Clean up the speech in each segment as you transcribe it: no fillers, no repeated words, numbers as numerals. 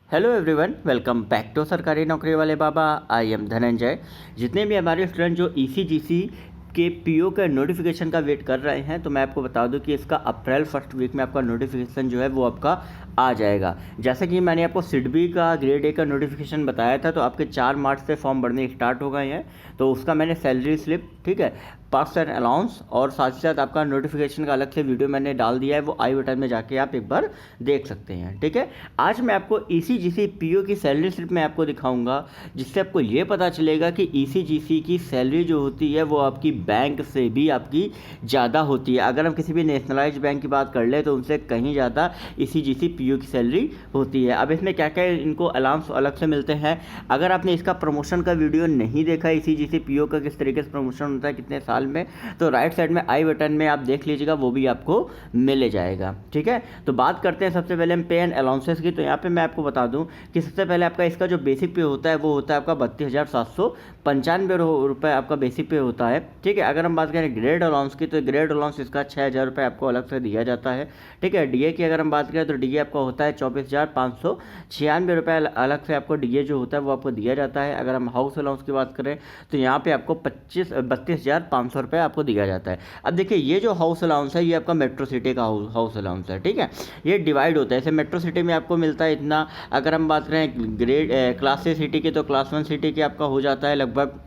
Hello everyone, welcome back to सरकारी नौकरी वाले बाबा। I am Dhananjay. जितने भी हमारे स्टूडेंट जो ईसीजीसी के पीओ का नोटिफिकेशन का वेट कर रहे हैं, तो मैं आपको बता दूं कि इसका अप्रैल फर्स्ट वीक में आपका नोटिफिकेशन जो है वो आपका आ जाएगा। जैसे कि मैंने आपको सिडबी का ग्रेड ए का नोटिफिकेशन बताया था, तो आपके 4 मार्च से फॉर्म भरने स्टार्ट हो गए हैं। तो उसका मैंने सैलरी स्लिप, ठीक है, पर्क्स एंड अलाउंस और साथ ही साथ आपका नोटिफिकेशन का अलग से वीडियो मैंने डाल दिया है, वो आई बटन में जाके आप एक बार देख सकते हैं। ठीक है, आज मैं आपको ईसीजीसी पीओ की सैलरी स्लिप में आपको दिखाऊंगा, जिससे आपको ये पता चलेगा कि ईसीजीसी की सैलरी जो होती है वो आपकी बैंक से भी आपकी ज़्यादा होती है। अगर हम किसी भी नेशनलाइज बैंक की बात कर ले तो उनसे कहीं ज़्यादा ईसीजीसी पीओ की सैलरी होती है। अब इसमें क्या क्या इनको अलाउंस अलग से मिलते हैं। अगर आपने इसका प्रमोशन का वीडियो नहीं देखा, ईसीजीसी पीओ का किस तरीके से प्रमोशन होता है कितने साल में, तो राइट साइड में आई बटन में आप देख लीजिएगा, वो भी आपको मिल जाएगा। ठीक है, तो बात करते हैं सबसे पहले हम पे एंड अलाउंसेस की। तो यहाँ पे मैं आपको बता दूं कि सबसे पहले आपका इसका जो बेसिक पे होता है वो होता है आपका 32,795 रुपये आपका बेसिक पे होता है। ठीक है, अगर हम बात करें ग्रेड अलाउंस की, तो ग्रेड अलाउंस इसका 6,000 रुपये आपको अलग से दिया जाता है। ठीक है, डीए की अगर हम बात करें तो डीए आपका होता है 24,596 रुपये अलग से आपको डीए जो होता है वो आपको दिया जाता है। अगर हम हाउस अलाउंस की बात करें तो यहाँ पे आपको 32,500 रुपये आपको दिया जाता है। अब देखिए, ये जो हाउस अलाउंस है ये आपका मेट्रो सिटी का हाउस अलाउंस है। ठीक है, ये डिवाइड होता है, जैसे मेट्रो सिटी में आपको मिलता है इतना। अगर हम बात करें ग्रेड क्लास सी सिटी की, तो क्लास 1 सिटी की आपका हो जाता है लगभग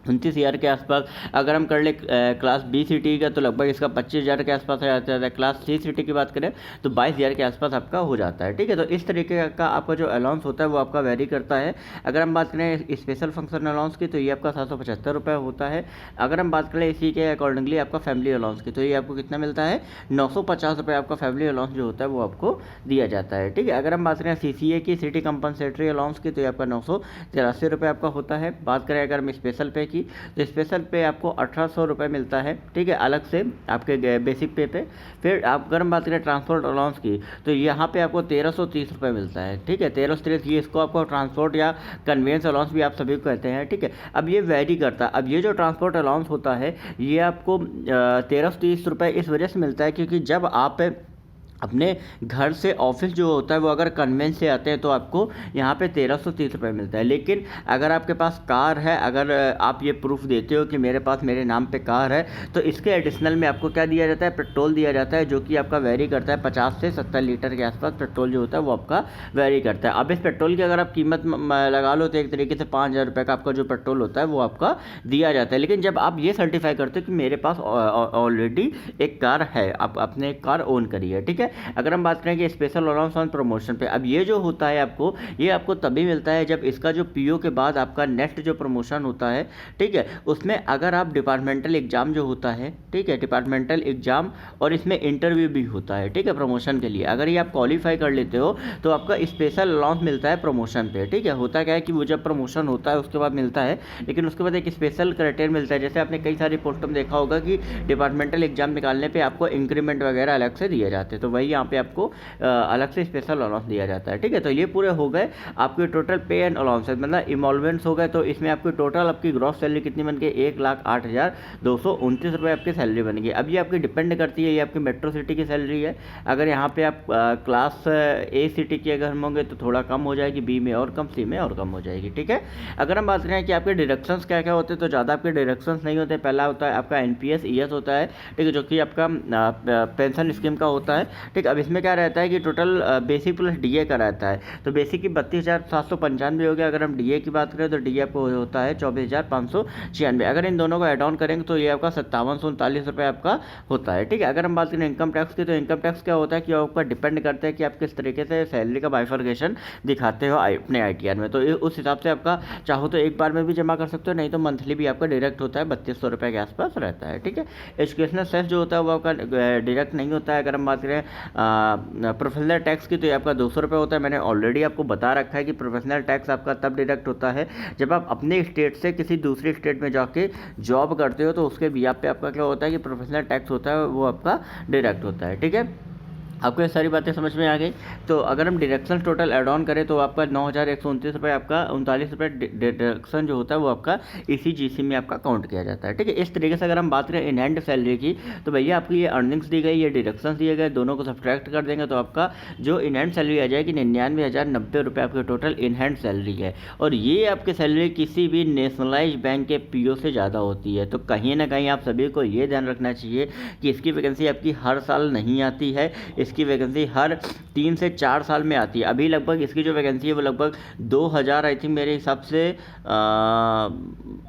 29,000 के आसपास। अगर हम कर ले क्लास बी सिटी का, तो लगभग इसका 25,000 के आसपास आ जाता है। क्लास सी सिटी की बात करें तो 22,000 के आसपास आपका हो जाता है। ठीक है, तो इस तरीके का आपका जो अलाउंस होता है वो आपका वेरी करता है। अगर हम बात करें स्पेशल फंक्शन अलाउंस की, तो ये आपका 775 रुपये होता है। अगर हम बात करें इसी के अकॉर्डिंगली आपका फैमिली अलाउंस की, तो ये आपको कितना मिलता है, 950 रुपये आपका फैमिली अलाउंस जो होता है वो आपको दिया जाता है। ठीक है, अगर हम बात करें सीसीए की, सिटी कंपनसेटरी अलाउंस की, तो ये आपका 983 रुपये आपका होता है। बात करें अगर हम स्पेशल पे की, तो स्पेशल पे आपको 1,800 रुपये मिलता है। ठीक है, अलग से आपके बेसिक पे। फिर आप अगर हम बात करें ट्रांसपोर्ट अलाउंस की, तो यहाँ पे आपको 1,330 रुपये मिलता है। ठीक है, 1,330, ये इसको आपको ट्रांसपोर्ट या कन्वेंस अलाउंस भी आप सभी को कहते हैं। ठीक है, अब ये वेरी करता है। अब ये जो ट्रांसपोर्ट अलाउंस होता है ये आपको 1,330 रुपये इस वजह से मिलता है क्योंकि जब आप अपने घर से ऑफिस जो होता है वो अगर कन्वेंस से आते हैं तो आपको यहाँ पे 1,330 रुपये मिलता है। लेकिन अगर आपके पास कार है, अगर आप ये प्रूफ देते हो कि मेरे पास मेरे नाम पे कार है, तो इसके एडिशनल में आपको क्या दिया जाता है, पेट्रोल दिया जाता है, जो कि आपका वेरी करता है 50 से 70 लीटर के आसपास पेट्रोल जो होता है वो आपका वेरी करता है। अब इस पेट्रोल की अगर आप कीमत लगा लो तो एक तरीके से 5,000 रुपये का आपका जो पेट्रोल होता है वो आपका दिया जाता है। लेकिन जब आप ये सर्टिफाई करते हो कि मेरे पास ऑलरेडी एक कार है, आप अपने एक कार ओन करी है। ठीक है, अगर हम बात करें कि स्पेशल अलाउंस ऑन प्रमोशन पे, अब ये जो होता है आपको, ये आपको तभी मिलता है जब इसका जो पीओ के बाद आपका नेक्स्ट जो प्रमोशन होता है, ठीक है, उसमें अगर आप डिपार्टमेंटल एग्जाम जो होता है, ठीक है, डिपार्टमेंटल एग्जाम और इसमें इंटरव्यू भी होता है। ठीक है, प्रमोशन के लिए अगर ये आप क्वालिफाई कर लेते हो तो आपका स्पेशल अलाउंस मिलता है प्रमोशन पे। ठीक है, होता क्या है कि वो जब प्रमोशन होता है उसके बाद मिलता है, लेकिन उसके बाद एक स्पेशल क्राइटेरिया मिलता है। जैसे आपने कई सारी पोस्टों में देखा होगा कि डिपार्टमेंटल एग्जाम निकालने पे आपको इंक्रीमेंट वगैरह अलग से दिए जाते हैं, तो वही यहाँ पे आपको अलग से स्पेशल अलाउंस दिया जाता है। ठीक है, तो ये पूरे हो गए आपके टोटल पे एंड अलाउंस, मतलब इमोलमेंट्स हो गए। तो इसमें आपकी टोटल आपकी ग्रॉस सैलरी कितनी बन गई, 1,08,229 रुपये आपकी सैलरी बन गई। अब ये आपकी डिपेंड करती है, ये आपकी मेट्रो सिटी की सैलरी है। अगर यहाँ पे आप क्लास ए सिटी की अगर हम होंगे तो थोड़ा कम हो जाएगी, बी में और कम, सी में और कम हो जाएगी। ठीक है, अगर हम बात करें कि आपके डिडक्शंस क्या क्या होते हैं, तो ज़्यादा आपके डिडक्शंस नहीं होते। पहला होता है आपका एनपीएस ईएस होता है, ठीक है, जो कि आपका पेंशन स्कीम का होता है। ठीक, अब इसमें क्या रहता है कि टोटल बेसिक प्लस डीए का रहता है। तो बेसिक की 32,795 हो गया। अगर हम डीए की बात करें तो डीए आपको होता है 24,596। अगर इन दोनों को एड ऑन करेंगे तो ये आपका 5,739 रुपये आपका होता है। ठीक है, अगर हम बात करें इनकम टैक्स की, तो इनकम टैक्स क्या होता है कि आपका डिपेंड करता है कि आप किस तरीके से सैलरी का बाइफर्केशन दिखाते हो अपने आईटीआर में। तो उस हिसाब से आपका चाहो तो एक बार में भी जमा कर सकते हो, नहीं तो मंथली भी आपका डायरेक्ट होता है, 3,200 रुपये के आसपास रहता है। ठीक है, एजुकेशनल सेस जो होता है वो आपका डायरेक्ट नहीं होता है। अगर हम बात करें प्रोफेशनल टैक्स की, तो ये आपका 200 रुपये होता है। मैंने ऑलरेडी आपको बता रखा है कि प्रोफेशनल टैक्स आपका तब डिडक्ट होता है जब आप अपने स्टेट से किसी दूसरी स्टेट में जाके जॉब करते हो, तो उसके बिहाफ पे आपका क्या होता है कि प्रोफेशनल टैक्स होता है वो आपका डिडक्ट होता है। ठीक है, आपको ये सारी बातें समझ में आ गई। तो अगर हम डिडक्शन टोटल ऐड ऑन करें तो आपका 9,129 रुपये, आपका 39 रुपये डिडक्शन जो होता है वो आपका ECGC में आपका काउंट किया जाता है। ठीक है, इस तरीके से अगर हम बात करें इन हैंड सैलरी की, तो भैया आपकी ये अर्निंग्स दी गई, ये डिडक्शन दिए गए, दोनों को सब्ट्रैक्ट कर देंगे तो आपका जो इन हैंड सैलरी आ जाएगी 99,090 रुपये आपकी टोटल इन हैंड सैलरी है। और ये आपकी सैलरी किसी भी नेशनलाइज बैंक के PO से ज़्यादा होती है। तो कहीं ना कहीं आप सभी को ये ध्यान रखना चाहिए कि इसकी वैकेंसी आपकी हर साल नहीं आती है, इसकी वैकेंसी हर 3 से 4 साल में आती है। अभी लगभग इसकी जो वैकेंसी है वो लगभग 2000 आई थिंक मेरे हिसाब से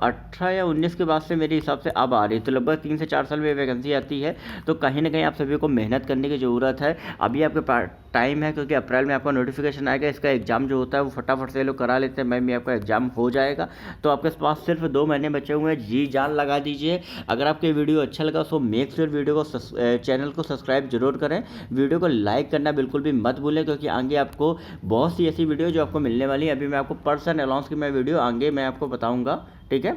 18 या 19 के बाद से मेरे हिसाब से अब आ रही है। तो लगभग 3 से 4 साल में वैकेंसी आती है। तो कहीं ना कहीं आप सभी को मेहनत करने की ज़रूरत है। अभी आपके पास टाइम है, क्योंकि अप्रैल में आपका नोटिफिकेशन आएगा। इसका एग्ज़ाम जो होता है वो फटाफट से लोग करा लेते हैं, मई में आपका एग्ज़ाम हो जाएगा। तो आपके पास सिर्फ 2 महीने बचे हुए हैं, जी जान लगा दीजिए। अगर आपको वीडियो अच्छा लगा तो मेक श्योर वीडियो को चैनल को सब्सक्राइब जरूर करें, वीडियो को लाइक करना बिल्कुल भी मत भूलें, क्योंकि आगे आपको बहुत सी ऐसी वीडियो जो आपको मिलने वाली है। अभी मैं आपको पर्सन अनाउंस की मैं वीडियो आगे मैं आपको बताऊँगा। ठीक है।